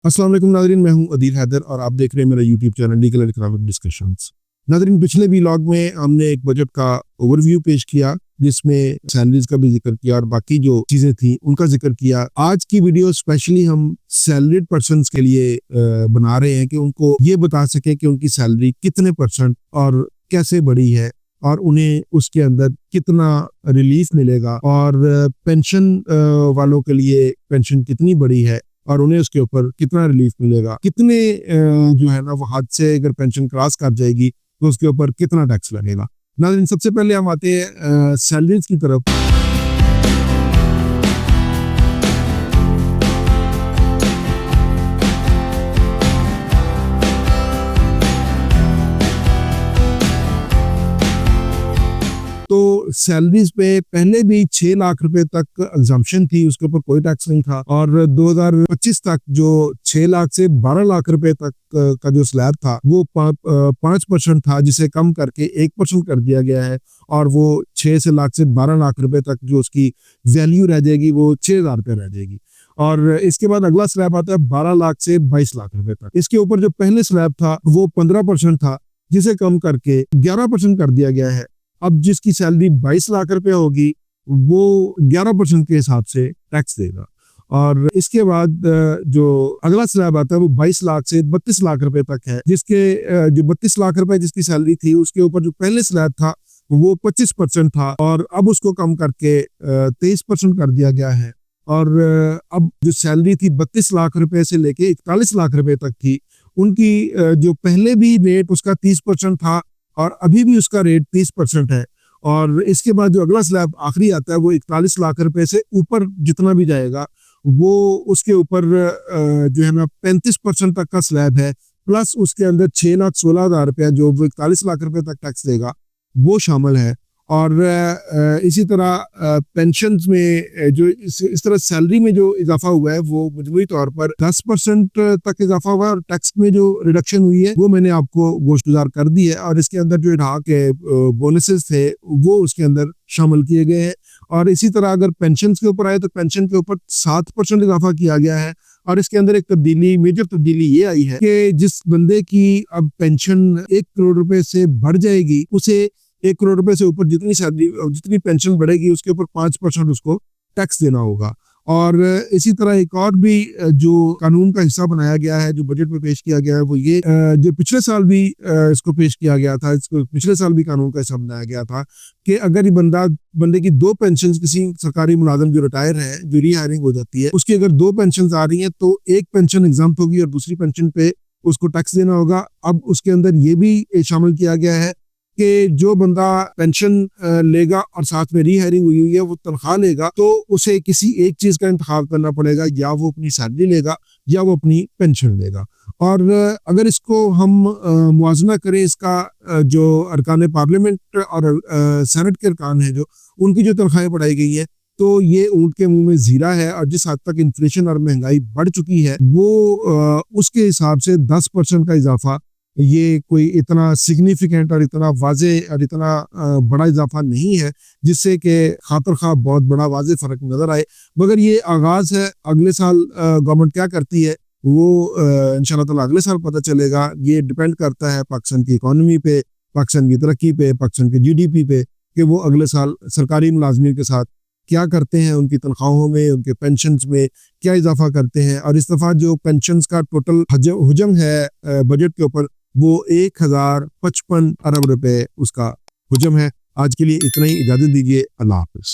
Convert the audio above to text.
अस्सलाम वालेकुम नाज़रीन, मैं हूं अदील हैदर और आप देख रहे हैं मेरा YouTube channel legal and economic discussions. नाज़रीन, पिछले व्लॉग में हमने एक बजट का ओवरव्यू पेश किया जिसमें सैलरीज का भी जिक्र किया और बाकी जो चीज़ें थी उनका जिक्र किया। आज की वीडियो स्पेशली हम सैलरीड पर्सनस के लिए बना रहे हैं कि उनको ये बता सके कि उनकी सैलरी कितने परसेंट और कैसे बढ़ी है और उन्हें उसके अंदर कितना रिलीफ मिलेगा, और पेंशन वालों के लिए पेंशन कितनी बड़ी है और उन्हें उसके ऊपर कितना रिलीफ मिलेगा, कितने जो है ना वो हद से अगर पेंशन क्रॉस कर जाएगी तो उसके ऊपर कितना टैक्स लगेगा। नाज़रीन, सबसे पहले हम आते हैं सैलरीज की तरफ। तो सैलरीज पे पहले भी 6 लाख रुपए तक एग्जम्पशन थी, उसके ऊपर कोई टैक्स नहीं था। और 2025 तक जो 6 लाख से 12 लाख रुपए तक का जो स्लैब था वो 5% था, जिसे कम करके 1% कर दिया गया है। और वो 6 लाख से 12 लाख रुपए तक जो उसकी वैल्यू रह जाएगी वो 6,000 रुपये रह जाएगी। और इसके बाद अगला स्लैब आता है 12 लाख से 22 लाख रुपए तक। इसके ऊपर जो पहले स्लैब था वो 15% था, जिसे कम करके 11% कर दिया गया है। अब जिसकी सैलरी 22 लाख रुपए होगी वो 11% के हिसाब से टैक्स देगा। और इसके बाद जो अगला स्लैब आता है वो 22 लाख से 32 लाख रुपए तक है, जिसके जो 32 लाख रुपए जिसकी सैलरी थी उसके ऊपर जो पहले स्लैब था वो 25% था, और अब उसको कम करके 23% कर दिया गया है। और अब जो सैलरी थी 32 लाख रुपए से लेके 41 लाख रुपए तक थी, उनकी जो पहले भी रेट उसका 30% था और अभी भी उसका रेट 30% है। और इसके बाद जो अगला स्लैब आखिरी आता है वो 41 लाख रुपए से ऊपर जितना भी जाएगा वो उसके ऊपर जो है ना 35% तक का स्लैब है, प्लस उसके अंदर 6,16,000 रुपया जो वो 41 लाख रुपए तक टैक्स देगा वो शामिल है। और इसी तरह पेंशन में जो इस तरह सैलरी में जो इजाफा हुआ है वो मजमूई तौर पर 10% तक इजाफा हुआ है, और टैक्स में जो रिडक्शन हुई है वो मैंने आपको गोश्तगुजार कर दी है। और इसके अंदर जो इढ़ा के बोनसेस थे वो उसके अंदर शामिल किए गए हैं। और इसी तरह अगर पेंशन के ऊपर आए तो पेंशन के ऊपर 7% इजाफा किया गया है। और इसके अंदर एक मेजर तब्दीली ये आई है कि जिस बंदे की अब पेंशन 1 करोड़ रुपए से बढ़ जाएगी, उसे 1 करोड़ रुपए से ऊपर जितनी सैलरी जितनी पेंशन बढ़ेगी उसके ऊपर 5% उसको टैक्स देना होगा। और इसी तरह एक और भी जो कानून का हिस्सा बनाया गया है, जो बजट में पेश किया गया है, वो ये जो पिछले साल भी इसको पेश किया गया था, इसको पिछले साल भी कानून का हिस्सा बनाया गया था कि अगर ये बंदे की 2 पेंशन, किसी सरकारी मुलाजिम जो रिटायर है, जो रीहायरिंग हो जाती है, उसकी अगर 2 पेंशन आ रही हैं तो एक पेंशन एग्जाम्प्ट होगी और दूसरी पेंशन पे उसको टैक्स देना होगा। अब उसके अंदर ये भी शामिल किया गया है कि जो बंदा पेंशन लेगा और साथ में रीहायरिंग हुई है वो तनख्वाह लेगा, तो उसे किसी एक चीज का इंतखाब करना पड़ेगा, या वो अपनी सैलरी लेगा या वो अपनी पेंशन लेगा। और अगर इसको हम मुआवजा करें, इसका जो अरकान पार्लियामेंट और सेनेट के अरकान है जो उनकी जो तनख्वाहें बढ़ाई गई है, तो ये ऊंट के मुंह में जीरा है। और जिस हद तक इन्फ्लेशन और महंगाई बढ़ चुकी है वो उसके हिसाब से 10% का इजाफा ये कोई इतना सिग्निफिकेंट और इतना वाजे और इतना बड़ा इजाफा नहीं है जिससे कि खातर खा बहुत बड़ा वाजे फ़र्क नज़र आए। मगर ये आगाज़ है, अगले साल गवर्नमेंट क्या करती है वो इंशाल्लाह ताला अगले साल पता चलेगा। ये डिपेंड करता है पाकिस्तान की इकॉनमी पे, पाकिस्तान की तरक्की पे, पाकिस्तान के GDP पे, कि वो अगले साल सरकारी मुलाजमीन के साथ क्या करते हैं, उनकी तनख्वाहों में, उनके पेंशन में क्या इजाफा करते हैं। और इस दफ़ा जो पेंशन का टोटल हुजम है बजट के ऊपर वो 1055 अरब रुपए उसका हुजम है। आज के लिए इतना ही, इजाजत दीजिए। अल्लाह हाफिज।